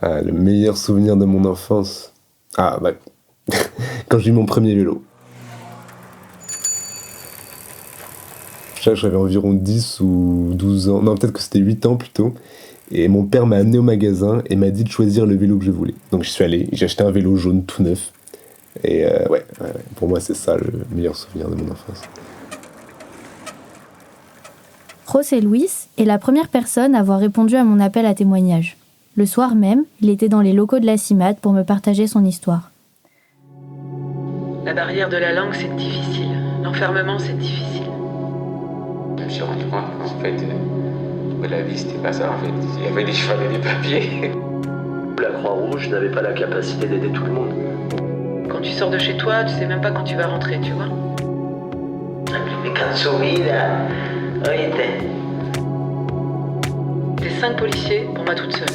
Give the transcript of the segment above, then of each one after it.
Ah, le meilleur souvenir de mon enfance. Ah, bah, quand j'ai eu mon premier vélo. Je sais que j'avais environ 10 ou 12 ans. Non, peut-être que c'était 8 ans plutôt. Et mon père m'a amené au magasin et m'a dit de choisir le vélo que je voulais. Donc j'y suis allé, j'ai acheté un vélo jaune tout neuf. Et ouais, pour moi, c'est ça le meilleur souvenir de mon enfance. José Luis est la première personne à avoir répondu à mon appel à témoignage. Le soir même, il était dans les locaux de la CIMAD pour me partager son histoire. La barrière de la langue, c'est difficile. L'enfermement, c'est difficile. Je me suis rendu compte qu'en fait, la vie, c'était pas ça. En fait, il y avait des chevaux et des papiers. La Croix-Rouge n'avait pas la capacité d'aider tout le monde. Quand tu sors de chez toi, tu sais même pas quand tu vas rentrer, tu vois. T'es 5 policiers pour moi toute seule.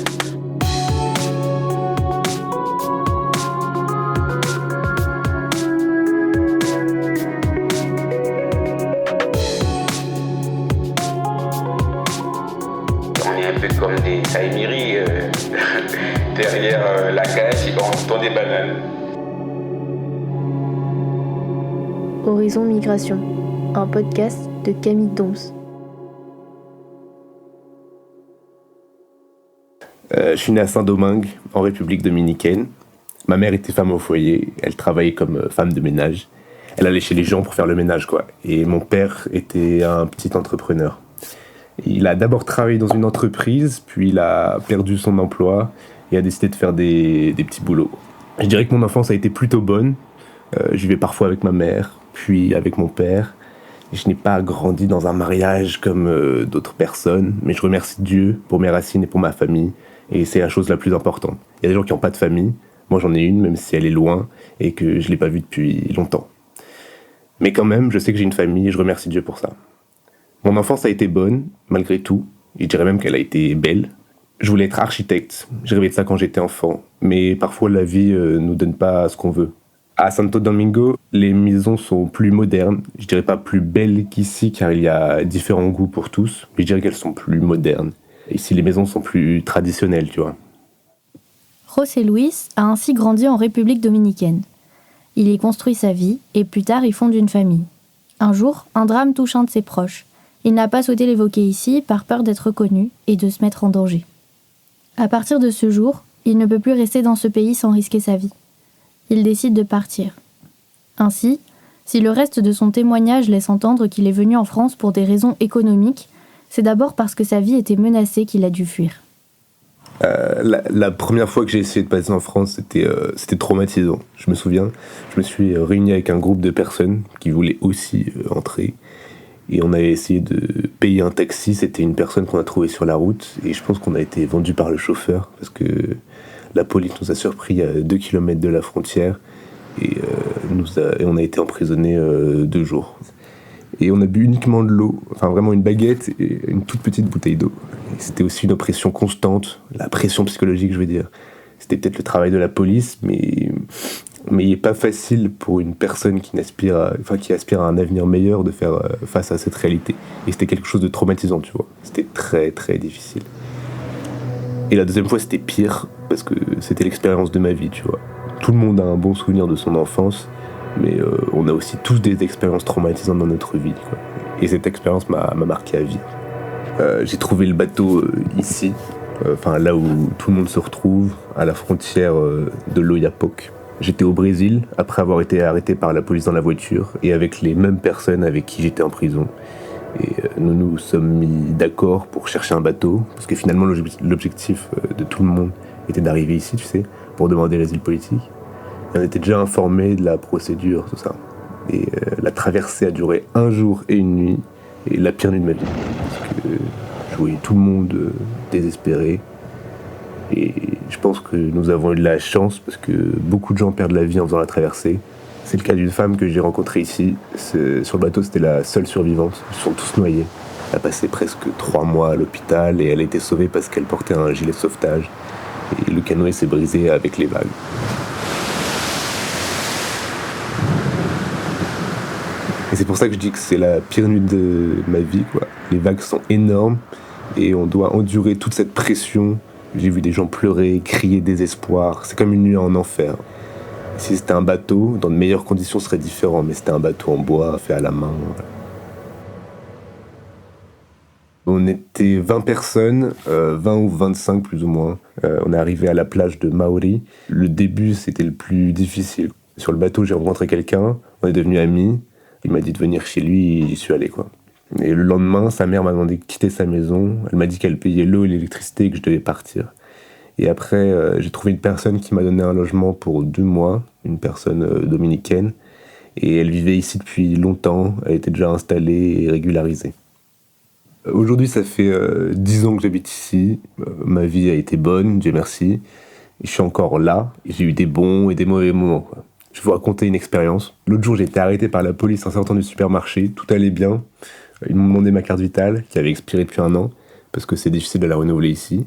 On est un peu comme des Saïmiri derrière la cage et on tend des bananes. Horizon Migration, un podcast de Camille Doms. Je suis né à Saint-Domingue, en République dominicaine. Ma mère était femme au foyer, elle travaillait comme femme de ménage. Elle allait chez les gens pour faire le ménage, quoi. Et mon père était un petit entrepreneur. Il a d'abord travaillé dans une entreprise, puis il a perdu son emploi et a décidé de faire des petits boulots. Je dirais que mon enfance a été plutôt bonne. Je vivais parfois avec ma mère, puis avec mon père. Je n'ai pas grandi dans un mariage comme d'autres personnes, mais je remercie Dieu pour mes racines et pour ma famille. Et c'est la chose la plus importante. Il y a des gens qui n'ont pas de famille. Moi, j'en ai une, même si elle est loin et que je ne l'ai pas vue depuis longtemps. Mais quand même, je sais que j'ai une famille et je remercie Dieu pour ça. Mon enfance a été bonne, malgré tout. Je dirais même qu'elle a été belle. Je voulais être architecte. J'ai rêvé de ça quand j'étais enfant. Mais parfois, la vie nous donne pas ce qu'on veut. À Santo Domingo, les maisons sont plus modernes. Je dirais pas plus belles qu'ici, car il y a différents goûts pour tous. Mais je dirais qu'elles sont plus modernes. Ici, les maisons sont plus traditionnelles, tu vois. José Luis a ainsi grandi en République dominicaine. Il y construit sa vie et plus tard il fonde une famille. Un jour, un drame touche un de ses proches. Il n'a pas souhaité l'évoquer ici par peur d'être reconnu et de se mettre en danger. À partir de ce jour, il ne peut plus rester dans ce pays sans risquer sa vie. Il décide de partir. Ainsi, si le reste de son témoignage laisse entendre qu'il est venu en France pour des raisons économiques, c'est d'abord parce que sa vie était menacée qu'il a dû fuir. La première fois que j'ai essayé de passer en France, c'était traumatisant. Je me souviens, je me suis réuni avec un groupe de personnes qui voulaient aussi entrer. Et on avait essayé de payer un taxi. C'était une personne qu'on a trouvée sur la route. Et je pense qu'on a été vendu par le chauffeur parce que la police nous a surpris à 2 km de la frontière. Et on a été emprisonnés 2 jours. Et on a bu uniquement de l'eau, enfin vraiment une baguette et une toute petite bouteille d'eau. Et c'était aussi une oppression constante, la pression psychologique, je veux dire. C'était peut-être le travail de la police, mais il n'est pas facile pour une personne qui aspire à un avenir meilleur de faire face à cette réalité. Et c'était quelque chose de traumatisant, tu vois. C'était très très difficile. Et la deuxième fois, c'était pire, parce que c'était l'expérience de ma vie, tu vois. Tout le monde a un bon souvenir de son enfance, mais on a aussi tous des expériences traumatisantes dans notre vie, quoi. Et cette expérience m'a marqué à vie. J'ai trouvé le bateau ici, là où tout le monde se retrouve, à la frontière de l'Oyapock. J'étais au Brésil, après avoir été arrêté par la police dans la voiture, et avec les mêmes personnes avec qui j'étais en prison. Et nous nous sommes mis d'accord pour chercher un bateau, parce que finalement l'objectif de tout le monde était d'arriver ici, tu sais, pour demander l'asile politique. Et on était déjà informés de la procédure, tout ça. Et la traversée a duré 1 jour et 1 nuit, et la pire nuit de ma vie. Parce que je voyais tout le monde désespéré. Et je pense que nous avons eu de la chance, parce que beaucoup de gens perdent la vie en faisant la traversée. C'est le cas d'une femme que j'ai rencontrée ici. Sur le bateau, c'était la seule survivante. Ils sont tous noyés. Elle a passé presque 3 mois à l'hôpital et elle a été sauvée parce qu'elle portait un gilet de sauvetage. Et le canoë s'est brisé avec les vagues. Et c'est pour ça que je dis que c'est la pire nuit de ma vie, quoi. Les vagues sont énormes et on doit endurer toute cette pression J'ai vu des gens pleurer, crier désespoir. C'est comme une nuit en enfer. Si c'était un bateau, dans de meilleures conditions, ce serait différent, mais c'était un bateau en bois, fait à la main. On était 20 personnes, 20 ou 25 plus ou moins. On est arrivé à la plage de Maori. Le début, c'était le plus difficile. Sur le bateau, j'ai rencontré quelqu'un, on est devenus amis. Il m'a dit de venir chez lui et j'y suis allé, quoi. Et le lendemain, sa mère m'a demandé de quitter sa maison. Elle m'a dit qu'elle payait l'eau et l'électricité et que je devais partir. Et après, j'ai trouvé une personne qui m'a donné un logement pour 2 mois, une personne dominicaine. Et elle vivait ici depuis longtemps, elle était déjà installée et régularisée. Aujourd'hui, ça fait 10 ans que j'habite ici. Ma vie a été bonne, Dieu merci. Je suis encore là. J'ai eu des bons et des mauvais moments, quoi. Je vais vous raconter une expérience. L'autre jour, j'ai été arrêté par la police en sortant du supermarché. Tout allait bien. Ils m'ont demandé ma carte vitale, qui avait expiré depuis 1 an, parce que c'est difficile de la renouveler ici.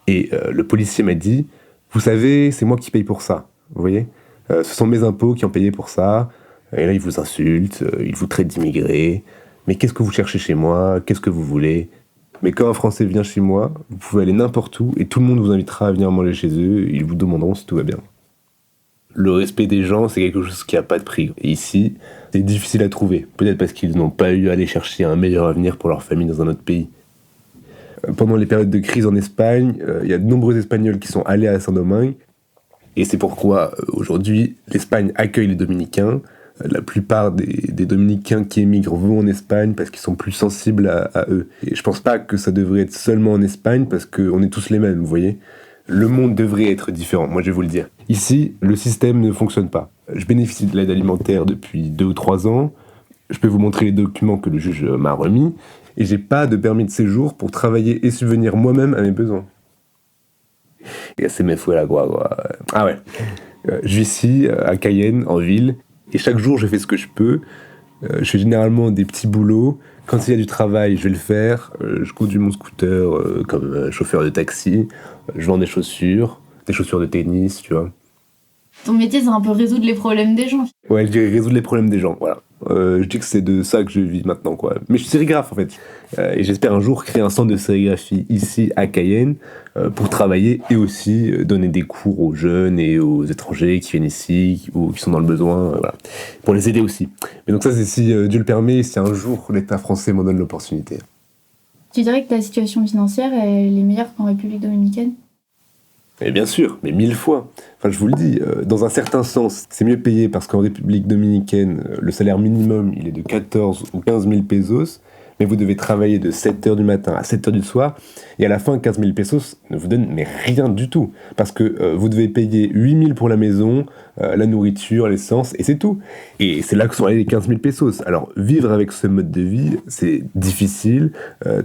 Et le policier m'a dit « Vous savez, c'est moi qui paye pour ça. » Vous voyez, ce sont mes impôts qui ont payé pour ça. Et là, ils vous insultent, ils vous traitent d'immigrés. Mais qu'est-ce que vous cherchez chez moi? Qu'est-ce que vous voulez? Mais quand un Français vient chez moi, vous pouvez aller n'importe où et tout le monde vous invitera à venir manger chez eux. Ils vous demanderont si tout va bien. Le respect des gens, c'est quelque chose qui n'a pas de prix. Et ici, c'est difficile à trouver. Peut-être parce qu'ils n'ont pas eu à aller chercher un meilleur avenir pour leur famille dans un autre pays. Pendant les périodes de crise en Espagne, il y a de nombreux Espagnols qui sont allés à Saint-Domingue. Et c'est pourquoi, aujourd'hui, l'Espagne accueille les Dominicains. La plupart des Dominicains qui émigrent vont en Espagne parce qu'ils sont plus sensibles à eux. Et je pense pas que ça devrait être seulement en Espagne parce qu'on est tous les mêmes, vous voyez. Le monde devrait être différent, moi je vais vous le dire. Ici, le système ne fonctionne pas. Je bénéficie de l'aide alimentaire depuis 2 ou 3 ans. Je peux vous montrer les documents que le juge m'a remis. Et j'ai pas de permis de séjour pour travailler et subvenir moi-même à mes besoins. Et c'est mes fouets là, quoi. Ah ouais. Je vis ici, à Cayenne, en ville. Et chaque jour, je fais ce que je peux. Je fais généralement des petits boulots. Quand il y a du travail, je vais le faire. Je conduis mon scooter comme chauffeur de taxi. Je vends des chaussures de tennis, tu vois. Ton métier, c'est un peu résoudre les problèmes des gens. Ouais, je dirais résoudre les problèmes des gens, voilà. Je dis que c'est de ça que je vis maintenant, quoi. Mais je suis sérigraphe, en fait. Et j'espère un jour créer un centre de sérigraphie ici, à Cayenne, pour travailler et aussi donner des cours aux jeunes et aux étrangers qui viennent ici ou qui sont dans le besoin, voilà. Pour les aider aussi. Mais donc ça, c'est si Dieu le permet, si un jour l'État français m'en donne l'opportunité. Tu dirais que ta situation financière, elle est meilleure qu'en République dominicaine? Et bien sûr, mais 1000 fois. Enfin, je vous le dis, dans un certain sens, c'est mieux payé parce qu'en République dominicaine, le salaire minimum, il est de 14 ou 15 000 pesos, mais vous devez travailler de 7h du matin à 7h du soir, et à la fin, 15 000 pesos ne vous donne mais rien du tout, parce que vous devez payer 8 000 pour la maison, la nourriture, l'essence, et c'est tout. Et c'est là que sont allés les 15 000 pesos. Alors, vivre avec ce mode de vie, c'est difficile.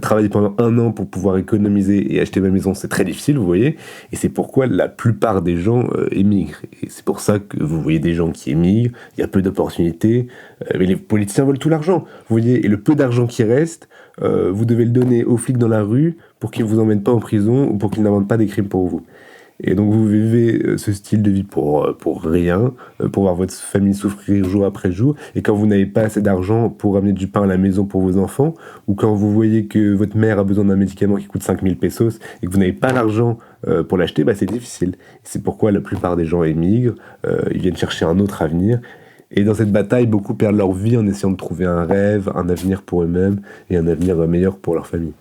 Travailler pendant 1 an pour pouvoir économiser et acheter ma maison, c'est très difficile, vous voyez. Et c'est pourquoi la plupart des gens émigrent. Et c'est pour ça que vous voyez des gens qui émigrent, il y a peu d'opportunités, mais les politiciens veulent tout l'argent, vous voyez. Et le peu d'argent qui reste, vous devez le donner aux flics dans la rue pour qu'ils ne vous emmènent pas en prison ou pour qu'ils n'inventent pas des crimes pour vous. Et donc vous vivez ce style de vie pour rien, pour voir votre famille souffrir jour après jour, et quand vous n'avez pas assez d'argent pour amener du pain à la maison pour vos enfants, ou quand vous voyez que votre mère a besoin d'un médicament qui coûte 5 000 pesos et que vous n'avez pas l'argent pour l'acheter, bah c'est difficile. C'est pourquoi la plupart des gens émigrent, ils viennent chercher un autre avenir. Et dans cette bataille, beaucoup perdent leur vie en essayant de trouver un rêve, un avenir pour eux-mêmes et un avenir meilleur pour leur famille.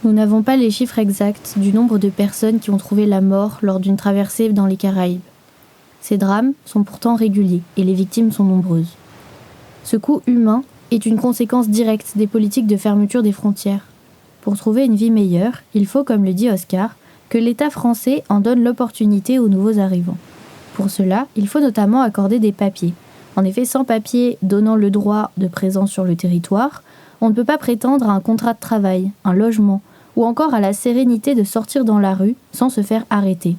Nous n'avons pas les chiffres exacts du nombre de personnes qui ont trouvé la mort lors d'une traversée dans les Caraïbes. Ces drames sont pourtant réguliers et les victimes sont nombreuses. Ce coût humain est une conséquence directe des politiques de fermeture des frontières. Pour trouver une vie meilleure, il faut, comme le dit Oscar, que l'État français en donne l'opportunité aux nouveaux arrivants. Pour cela, il faut notamment accorder des papiers. En effet, sans papiers donnant le droit de présence sur le territoire, on ne peut pas prétendre à un contrat de travail, un logement, ou encore à la sérénité de sortir dans la rue sans se faire arrêter.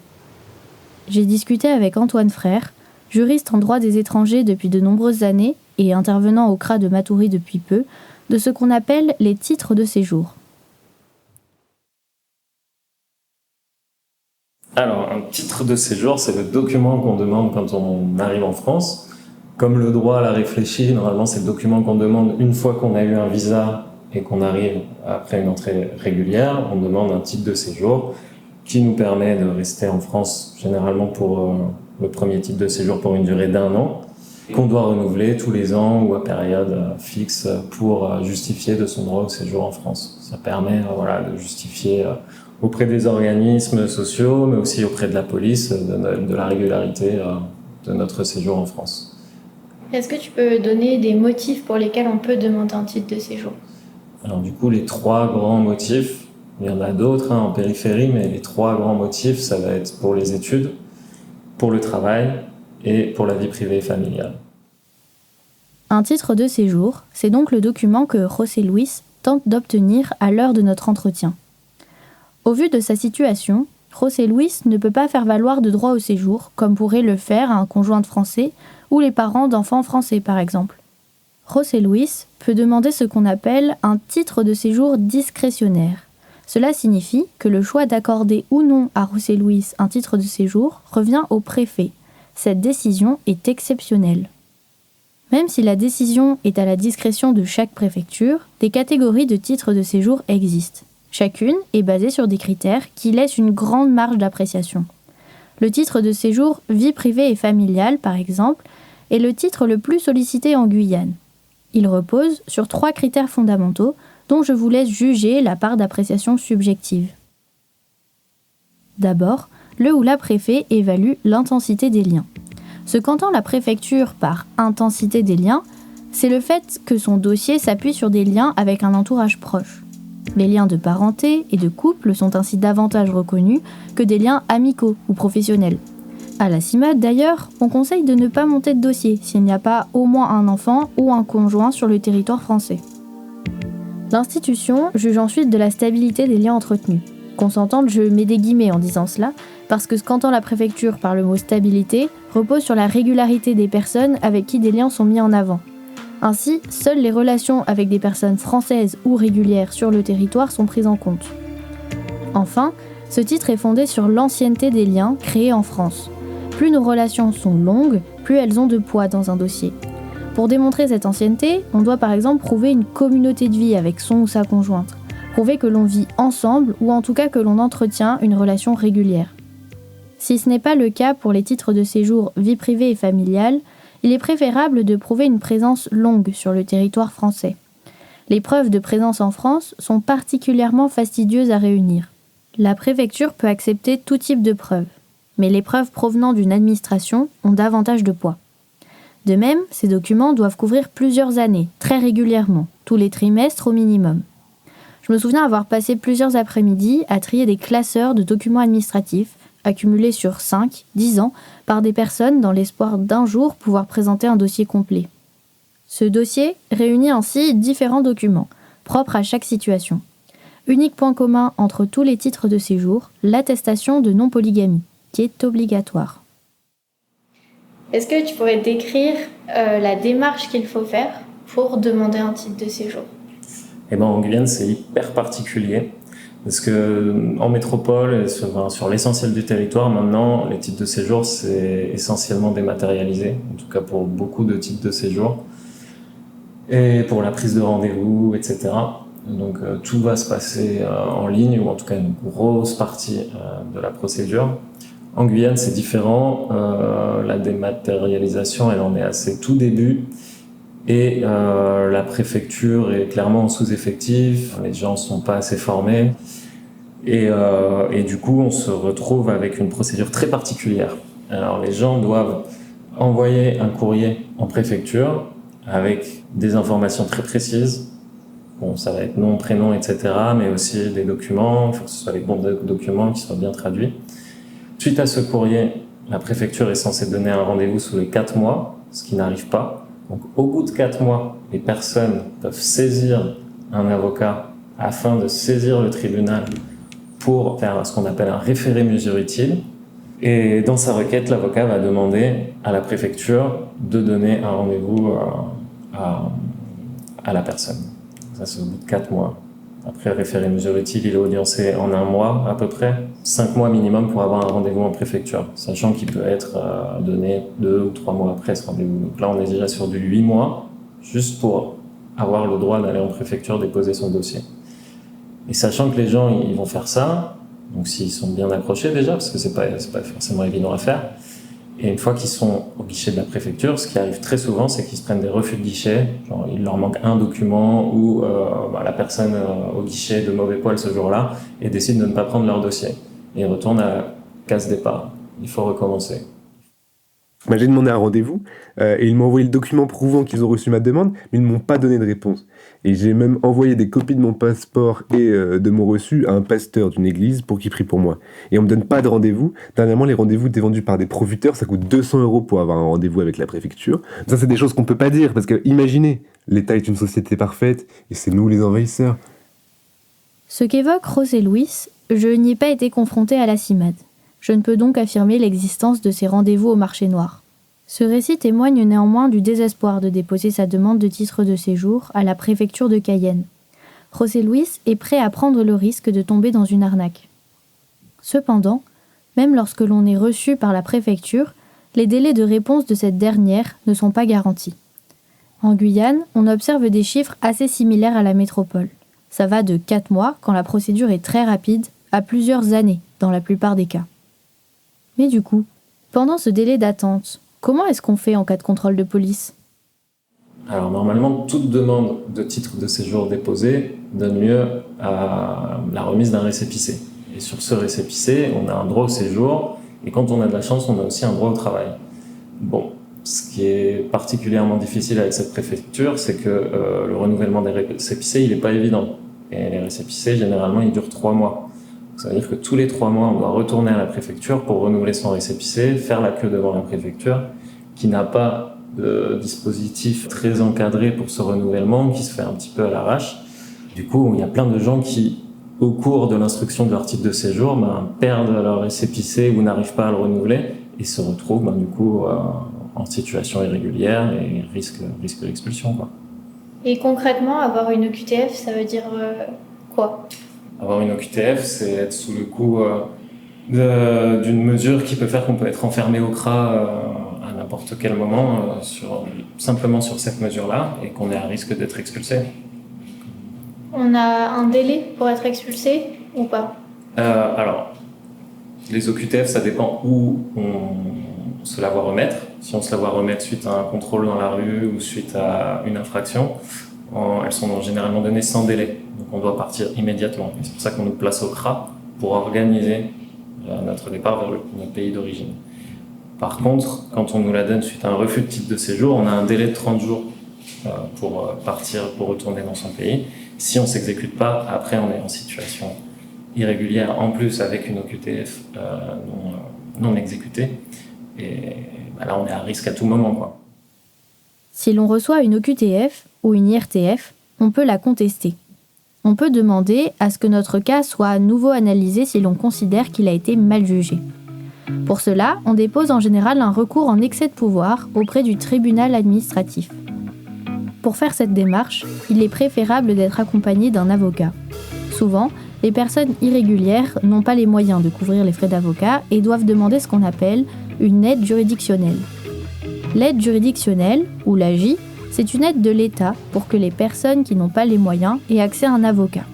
J'ai discuté avec Antoine Frère, juriste en droit des étrangers depuis de nombreuses années et intervenant au CRA de Matoury depuis peu, de ce qu'on appelle les titres de séjour. Alors, un titre de séjour, c'est le document qu'on demande quand on arrive en France. Comme le droit l'a réfléchi, normalement, c'est le document qu'on demande une fois qu'on a eu un visa et qu'on arrive après une entrée régulière, on demande un titre de séjour qui nous permet de rester en France, généralement pour le premier titre de séjour pour une durée d'1 an, qu'on doit renouveler tous les ans ou à période fixe pour justifier de son droit au séjour en France. Ça permet de justifier auprès des organismes sociaux, mais aussi auprès de la police, de la régularité de notre séjour en France. Est-ce que tu peux donner des motifs pour lesquels on peut demander un titre de séjour ? Alors du coup, les 3 grands motifs, il y en a d'autres en périphérie, mais les 3 grands motifs, ça va être pour les études, pour le travail et pour la vie privée et familiale. Un titre de séjour, c'est donc le document que José Luis tente d'obtenir à l'heure de notre entretien. Au vu de sa situation, José Luis ne peut pas faire valoir de droit au séjour, comme pourrait le faire un conjoint de français ou les parents d'enfants français par exemple. José Luis peut demander ce qu'on appelle un titre de séjour discrétionnaire. Cela signifie que le choix d'accorder ou non à José Luis un titre de séjour revient au préfet. Cette décision est exceptionnelle. Même si la décision est à la discrétion de chaque préfecture, des catégories de titres de séjour existent. Chacune est basée sur des critères qui laissent une grande marge d'appréciation. Le titre de séjour vie privée et familiale, par exemple, est le titre le plus sollicité en Guyane. Il repose sur 3 critères fondamentaux dont je vous laisse juger la part d'appréciation subjective. D'abord, le ou la préfet évalue l'intensité des liens. Ce qu'entend la préfecture par intensité des liens, c'est le fait que son dossier s'appuie sur des liens avec un entourage proche. Les liens de parenté et de couple sont ainsi davantage reconnus que des liens amicaux ou professionnels. À la CIMAD d'ailleurs, on conseille de ne pas monter de dossier s'il n'y a pas au moins un enfant ou un conjoint sur le territoire français. L'institution juge ensuite de la stabilité des liens entretenus. Qu'on s'entende, je mets des guillemets en disant cela, parce que ce qu'entend la préfecture par le mot stabilité repose sur la régularité des personnes avec qui des liens sont mis en avant. Ainsi, seules les relations avec des personnes françaises ou régulières sur le territoire sont prises en compte. Enfin, ce titre est fondé sur l'ancienneté des liens créés en France. Plus nos relations sont longues, plus elles ont de poids dans un dossier. Pour démontrer cette ancienneté, on doit par exemple prouver une communauté de vie avec son ou sa conjointe, prouver que l'on vit ensemble ou en tout cas que l'on entretient une relation régulière. Si ce n'est pas le cas pour les titres de séjour vie privée et familiale, il est préférable de prouver une présence longue sur le territoire français. Les preuves de présence en France sont particulièrement fastidieuses à réunir. La préfecture peut accepter tout type de preuves, mais les preuves provenant d'une administration ont davantage de poids. De même, ces documents doivent couvrir plusieurs années, très régulièrement, tous les trimestres au minimum. Je me souviens avoir passé plusieurs après-midi à trier des classeurs de documents administratifs, accumulés sur 5-10 ans, par des personnes dans l'espoir d'un jour pouvoir présenter un dossier complet. Ce dossier réunit ainsi différents documents, propres à chaque situation. Unique point commun entre tous les titres de séjour, l'attestation de non-polygamie, qui est obligatoire. Est-ce que tu pourrais décrire la démarche qu'il faut faire pour demander un titre de séjour ? En Guyane, c'est hyper particulier. Parce que en métropole, sur l'essentiel du territoire, maintenant, les titres de séjour, c'est essentiellement dématérialisé, en tout cas pour beaucoup de titres de séjour, et pour la prise de rendez-vous, etc. Donc tout va se passer en ligne, ou en tout cas une grosse partie de la procédure. En Guyane, c'est différent. La dématérialisation, elle en est à ses tout débuts. Et la préfecture est clairement en sous-effectif, les gens ne sont pas assez formés. Et du coup, on se retrouve avec une procédure très particulière. Alors, les gens doivent envoyer un courrier en préfecture avec des informations très précises. Bon, ça va être nom, prénom, etc., mais aussi des documents. Il faut que ce soit les bons documents qui soient bien traduits. Suite à ce courrier, la préfecture est censée donner un rendez-vous sous les 4 mois, ce qui n'arrive pas. Donc, au bout de 4 mois, les personnes peuvent saisir un avocat afin de saisir le tribunal pour faire ce qu'on appelle un référé mesure utile. Et dans sa requête, l'avocat va demander à la préfecture de donner un rendez-vous à la personne. Ça, c'est au bout de 4 mois. Après, le référé mesure utile, il est audiencé en 1 mois à peu près. 5 mois minimum pour avoir un rendez-vous en préfecture, sachant qu'il peut être donné 2 ou 3 mois après ce rendez-vous. Donc là, on est déjà sur du 8 mois, juste pour avoir le droit d'aller en préfecture déposer son dossier. Et sachant que les gens ils vont faire ça, donc s'ils sont bien accrochés déjà, parce que c'est pas forcément évident à faire, et une fois qu'ils sont au guichet de la préfecture, ce qui arrive très souvent, c'est qu'ils se prennent des refus de guichet, genre il leur manque un document ou la personne au guichet de mauvais poil ce jour-là et décide de ne pas prendre leur dossier. Et ils retournent à la case départ. Il faut recommencer. J'ai demandé un rendez-vous et ils m'ont envoyé le document prouvant qu'ils ont reçu ma demande, mais ils ne m'ont pas donné de réponse. Et j'ai même envoyé des copies de mon passeport et de mon reçu à un pasteur d'une église pour qu'il prie pour moi. Et on me donne pas de rendez-vous. Dernièrement, les rendez-vous étaient vendus par des profiteurs, ça coûte 200 € pour avoir un rendez-vous avec la préfecture. Ça, c'est des choses qu'on peut pas dire, parce que imaginez, l'État est une société parfaite et c'est nous les envahisseurs. Ce qu'évoquent Rose et Louis, je n'y ai pas été confrontée à la CIMAD. Je ne peux donc affirmer l'existence de ces rendez-vous au marché noir. Ce récit témoigne néanmoins du désespoir de déposer sa demande de titre de séjour à la préfecture de Cayenne. José Luis est prêt à prendre le risque de tomber dans une arnaque. Cependant, même lorsque l'on est reçu par la préfecture, les délais de réponse de cette dernière ne sont pas garantis. En Guyane, on observe des chiffres assez similaires à la métropole. Ça va de 4 mois, quand la procédure est très rapide, à plusieurs années, dans la plupart des cas. Mais du coup, pendant ce délai d'attente, comment est-ce qu'on fait en cas de contrôle de police ? Alors normalement, toute demande de titre de séjour déposée donne lieu à la remise d'un récépissé. Et sur ce récépissé, on a un droit au séjour, et quand on a de la chance, on a aussi un droit au travail. Bon, ce qui est particulièrement difficile avec cette préfecture, c'est que le renouvellement des récépissés, il n'est pas évident. Et les récépissés, généralement, ils durent 3 mois. Ça veut dire que tous les 3 mois, on doit retourner à la préfecture pour renouveler son récépissé, faire la queue devant la préfecture, qui n'a pas de dispositif très encadré pour ce renouvellement, qui se fait un petit peu à l'arrache. Du coup, il y a plein de gens qui, au cours de l'instruction de leur titre de séjour, perdent leur récépissé ou n'arrivent pas à le renouveler et se retrouvent du coup en situation irrégulière et risquent l'expulsion, quoi. Et concrètement, avoir une OQTF, ça veut dire quoi ? Avoir une OQTF, c'est être sous le coup d'une mesure qui peut faire qu'on peut être enfermé au CRA à n'importe quel moment, simplement sur cette mesure-là, et qu'on est à risque d'être expulsé. On a un délai pour être expulsé ou pas ? Alors, les OQTF, ça dépend où on se la voit remettre. Si on se la voit remettre suite à un contrôle dans la rue ou suite à une infraction, elles sont généralement données sans délai. Donc on doit partir immédiatement. Et c'est pour ça qu'on nous place au CRA pour organiser notre départ vers notre pays d'origine. Par contre, quand on nous la donne suite à un refus de titre de séjour, on a un délai de 30 jours pour partir, pour retourner dans son pays. Si on ne s'exécute pas, après on est en situation irrégulière, en plus avec une OQTF non exécutée. Et là, on est à risque à tout moment, quoi. Si l'on reçoit une OQTF ou une IRTF, on peut la contester. On peut demander à ce que notre cas soit à nouveau analysé si l'on considère qu'il a été mal jugé. Pour cela, on dépose en général un recours en excès de pouvoir auprès du tribunal administratif. Pour faire cette démarche, il est préférable d'être accompagné d'un avocat. Souvent, les personnes irrégulières n'ont pas les moyens de couvrir les frais d'avocat et doivent demander ce qu'on appelle une aide juridictionnelle. L'aide juridictionnelle, ou l'AJ, c'est une aide de l'État pour que les personnes qui n'ont pas les moyens aient accès à un avocat.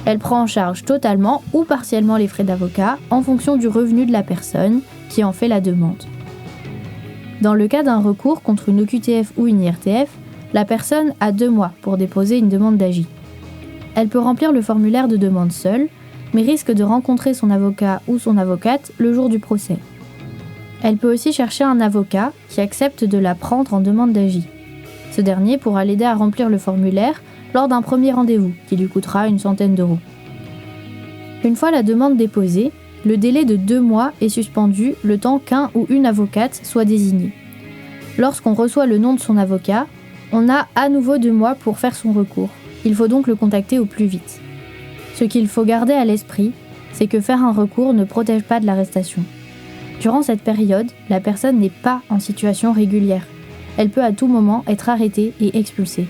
Elle prend en charge totalement ou partiellement les frais d'avocat en fonction du revenu de la personne qui en fait la demande. Dans le cas d'un recours contre une OQTF ou une IRTF, la personne a 2 mois pour déposer une demande d'AJ. Elle peut remplir le formulaire de demande seule, mais risque de rencontrer son avocat ou son avocate le jour du procès. Elle peut aussi chercher un avocat qui accepte de la prendre en demande d'AJ. Ce dernier pourra l'aider à remplir le formulaire lors d'un premier rendez-vous qui lui coûtera une centaine d'euros. Une fois la demande déposée, le délai de 2 mois est suspendu le temps qu'un ou une avocate soit désigné. Lorsqu'on reçoit le nom de son avocat, on a à nouveau 2 mois pour faire son recours. Il faut donc le contacter au plus vite. Ce qu'il faut garder à l'esprit, c'est que faire un recours ne protège pas de l'arrestation. Durant cette période, la personne n'est pas en situation régulière. Elle peut à tout moment être arrêtée et expulsée.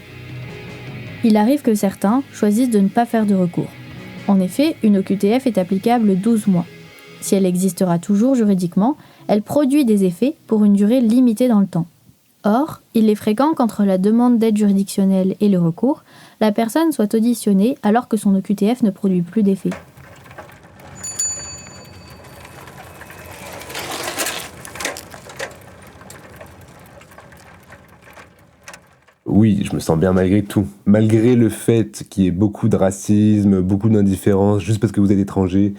Il arrive que certains choisissent de ne pas faire de recours. En effet, une OQTF est applicable 12 mois. Si elle existera toujours juridiquement, elle produit des effets pour une durée limitée dans le temps. Or, il est fréquent qu'entre la demande d'aide juridictionnelle et le recours, la personne soit auditionnée alors que son OQTF ne produit plus d'effet. Oui, je me sens bien malgré tout. Malgré le fait qu'il y ait beaucoup de racisme, beaucoup d'indifférence, juste parce que vous êtes étranger,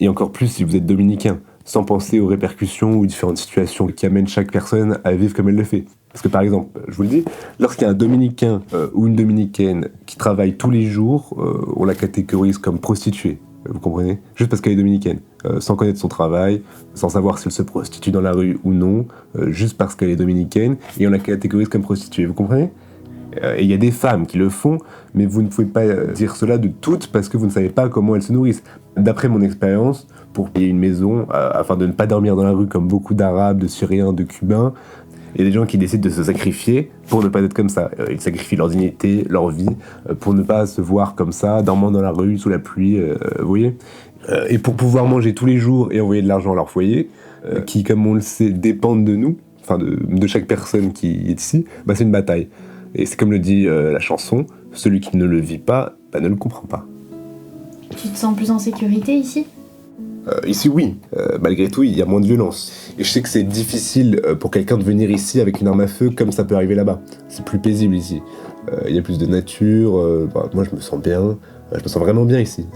et encore plus si vous êtes dominicain, sans penser aux répercussions ou différentes situations qui amènent chaque personne à vivre comme elle le fait. Parce que par exemple, je vous le dis, lorsqu'il y a un dominicain ou une dominicaine qui travaille tous les jours, on la catégorise comme prostituée, vous comprenez ? Juste parce qu'elle est dominicaine, sans connaître son travail, sans savoir si elle se prostitue dans la rue ou non, juste parce qu'elle est dominicaine, et on la catégorise comme prostituée, vous comprenez ? Et il y a des femmes qui le font, mais vous ne pouvez pas dire cela de toutes parce que vous ne savez pas comment elles se nourrissent. D'après mon expérience, pour payer une maison, afin de ne pas dormir dans la rue comme beaucoup d'Arabes, de Syriens, de Cubains, il y a des gens qui décident de se sacrifier pour ne pas être comme ça. Ils sacrifient leur dignité, leur vie, pour ne pas se voir comme ça, dormant dans la rue, sous la pluie, vous voyez. Et pour pouvoir manger tous les jours et envoyer de l'argent à leur foyer, qui, comme on le sait, dépendent de nous, enfin de chaque personne qui est ici, bah c'est une bataille. Et c'est comme le dit la chanson, celui qui ne le vit pas, bah, ne le comprend pas. Tu te sens plus en sécurité ici ? Ici, oui. Malgré tout, il y a moins de violence. Et je sais que c'est difficile pour quelqu'un de venir ici avec une arme à feu comme ça peut arriver là-bas. C'est plus paisible ici. Il y a plus de nature. Moi, je me sens bien. Je me sens vraiment bien ici.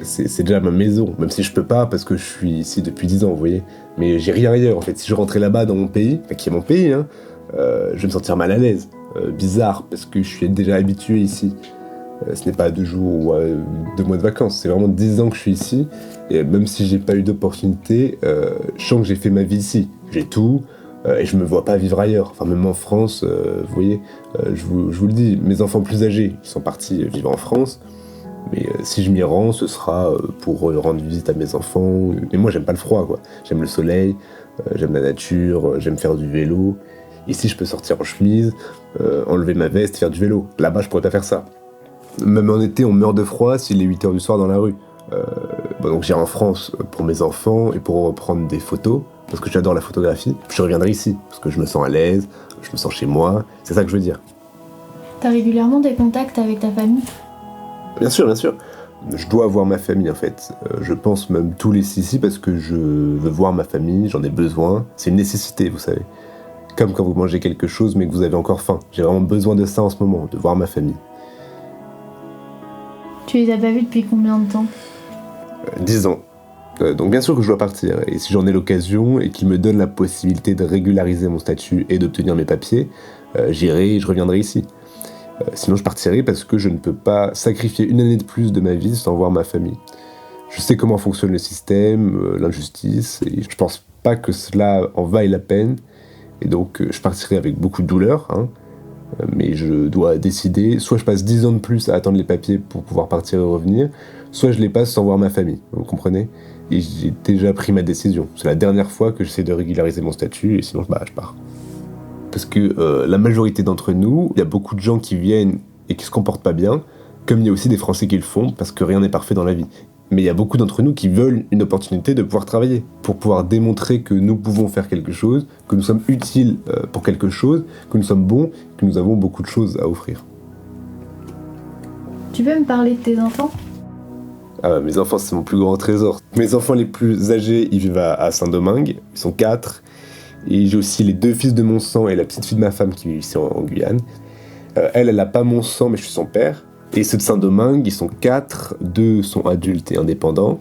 C'est déjà ma maison. Même si je peux pas parce que je suis ici depuis 10 ans, vous voyez. Mais j'ai rien ailleurs, en fait. Si je rentrais là-bas dans mon pays, qui est mon pays, hein, je vais me sentir mal à l'aise. Bizarre, parce que je suis déjà habitué ici. Ce n'est pas 2 jours ou 2 mois de vacances, c'est vraiment 10 ans que je suis ici. Et même si j'ai pas eu d'opportunité, je sens que j'ai fait ma vie ici. J'ai tout, et je me vois pas vivre ailleurs. Enfin, même en France, vous voyez, je vous le dis, mes enfants plus âgés, ils sont partis vivre en France. Mais si je m'y rends, ce sera pour rendre visite à mes enfants. Mais moi, j'aime pas le froid, quoi. J'aime le soleil, j'aime la nature, j'aime faire du vélo. Ici, je peux sortir en chemise, enlever ma veste, faire du vélo. Là-bas, je pourrais pas faire ça. Même en été, on meurt de froid s'il est 8h du soir dans la rue. Donc j'irai en France pour mes enfants et pour reprendre des photos, parce que j'adore la photographie. Je reviendrai ici, parce que je me sens à l'aise, je me sens chez moi. C'est ça que je veux dire. T'as régulièrement des contacts avec ta famille ? Bien sûr, bien sûr. Je dois voir ma famille, en fait. Je pense même tous les 6 ici, parce que je veux voir ma famille, j'en ai besoin. C'est une nécessité, vous savez. Comme quand vous mangez quelque chose mais que vous avez encore faim. J'ai vraiment besoin de ça en ce moment, de voir ma famille. Tu les as pas vus depuis combien de temps ? 10 ans. Donc bien sûr que je dois partir. Et si j'en ai l'occasion et qu'ils me donnent la possibilité de régulariser mon statut et d'obtenir mes papiers, j'irai et je reviendrai ici. Sinon je partirai parce que je ne peux pas sacrifier une année de plus de ma vie sans voir ma famille. Je sais comment fonctionne le système, l'injustice, et je pense pas que cela en vaille la peine. Et donc je partirai avec beaucoup de douleur, hein, mais je dois décider, soit je passe 10 ans de plus à attendre les papiers pour pouvoir partir et revenir, soit je les passe sans voir ma famille, vous comprenez ? Et j'ai déjà pris ma décision. C'est la dernière fois que j'essaie de régulariser mon statut, et sinon je pars. Parce que la majorité d'entre nous, il y a beaucoup de gens qui viennent et qui se comportent pas bien, comme il y a aussi des Français qui le font, parce que rien n'est parfait dans la vie. Mais il y a beaucoup d'entre nous qui veulent une opportunité de pouvoir travailler, pour pouvoir démontrer que nous pouvons faire quelque chose, que nous sommes utiles pour quelque chose, que nous sommes bons, que nous avons beaucoup de choses à offrir. Tu peux me parler de tes enfants ? Mes enfants, c'est mon plus grand trésor. Mes enfants les plus âgés, ils vivent à Saint-Domingue, ils sont 4. Et j'ai aussi les 2 fils de mon sang et la petite fille de ma femme qui vivent ici en Guyane. Elle n'a pas mon sang, mais je suis son père. Et ceux de Saint-Domingue, ils sont 4, 2 sont adultes et indépendants.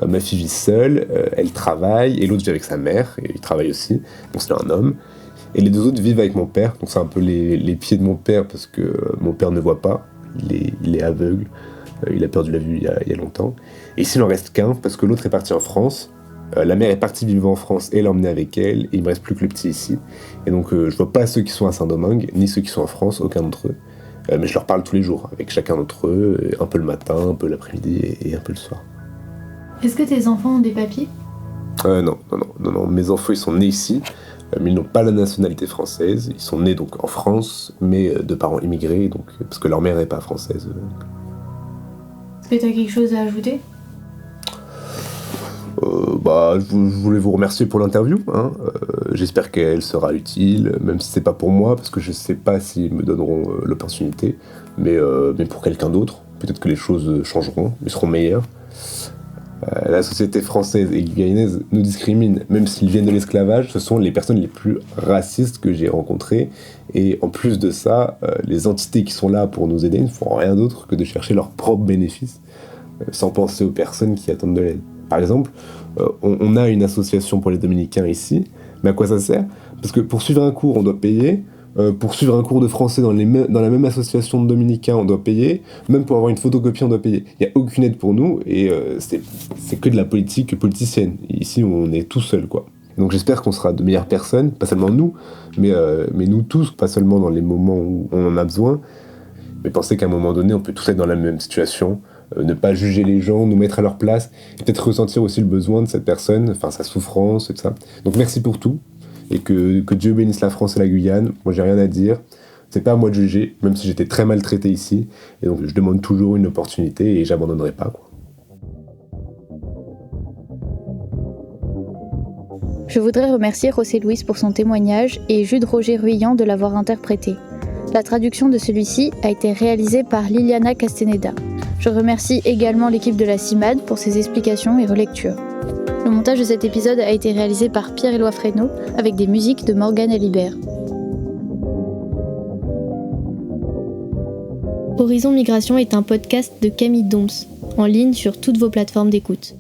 Ma fille vit seule, elle travaille, et l'autre vit avec sa mère, et il travaille aussi, donc c'est un homme. Et les 2 autres vivent avec mon père, donc c'est un peu les pieds de mon père, parce que mon père ne voit pas, il est aveugle, il a perdu la vue il y a longtemps. Et ici, il n'en reste qu'un, parce que l'autre est parti en France. La mère est partie vivre en France et l'a emmené avec elle, et il me reste plus que le petit ici. Et donc je vois pas ceux qui sont à Saint-Domingue, ni ceux qui sont en France, aucun d'entre eux. Mais je leur parle tous les jours, avec chacun d'entre eux, un peu le matin, un peu l'après-midi et un peu le soir. Est-ce que tes enfants ont des papiers ? Non. Mes enfants, ils sont nés ici, mais ils n'ont pas la nationalité française. Ils sont nés donc en France, mais de parents immigrés, donc, parce que leur mère n'est pas française. Est-ce que tu as quelque chose à ajouter ? Je voulais vous remercier pour l'interview. J'espère qu'elle sera utile, même si c'est pas pour moi, parce que je sais pas s'ils me donneront l'opportunité, mais pour quelqu'un d'autre. Peut-être que les choses changeront, ils seront meilleurs. La société française et guyanaise nous discrimine, même s'ils viennent de l'esclavage. Ce sont les personnes les plus racistes que j'ai rencontrées. Et en plus de ça, les entités qui sont là pour nous aider ne font rien d'autre que de chercher leurs propres bénéfices, sans penser aux personnes qui attendent de l'aide. Par exemple, on a une association pour les Dominicains ici, mais à quoi ça sert ? Parce que pour suivre un cours, on doit payer. Pour suivre un cours de français dans la même association de Dominicains, on doit payer. Même pour avoir une photocopie, on doit payer. Il n'y a aucune aide pour nous et c'est que de la politique politicienne. Ici, on est tout seul, quoi. Donc j'espère qu'on sera de meilleures personnes, pas seulement nous, mais nous tous, pas seulement dans les moments où on en a besoin, mais penser qu'à un moment donné, on peut tous être dans la même situation, ne pas juger les gens, nous mettre à leur place, et peut-être ressentir aussi le besoin de cette personne, enfin sa souffrance, et tout ça. Donc merci pour tout. Et que Dieu bénisse la France et la Guyane. Moi, j'ai rien à dire. C'est pas à moi de juger, même si j'étais très maltraité ici. Et donc, je demande toujours une opportunité et j'abandonnerai pas, quoi. Je voudrais remercier José Luis pour son témoignage et Jude Roger Ruillant de l'avoir interprété. La traduction de celui-ci a été réalisée par Liliana Castaneda. Je remercie également l'équipe de la CIMAD pour ses explications et relectures. Le montage de cet épisode a été réalisé par Pierre-Éloi Fresneau avec des musiques de Morgane Alibert. Horizon Migration est un podcast de Camille Doms, en ligne sur toutes vos plateformes d'écoute.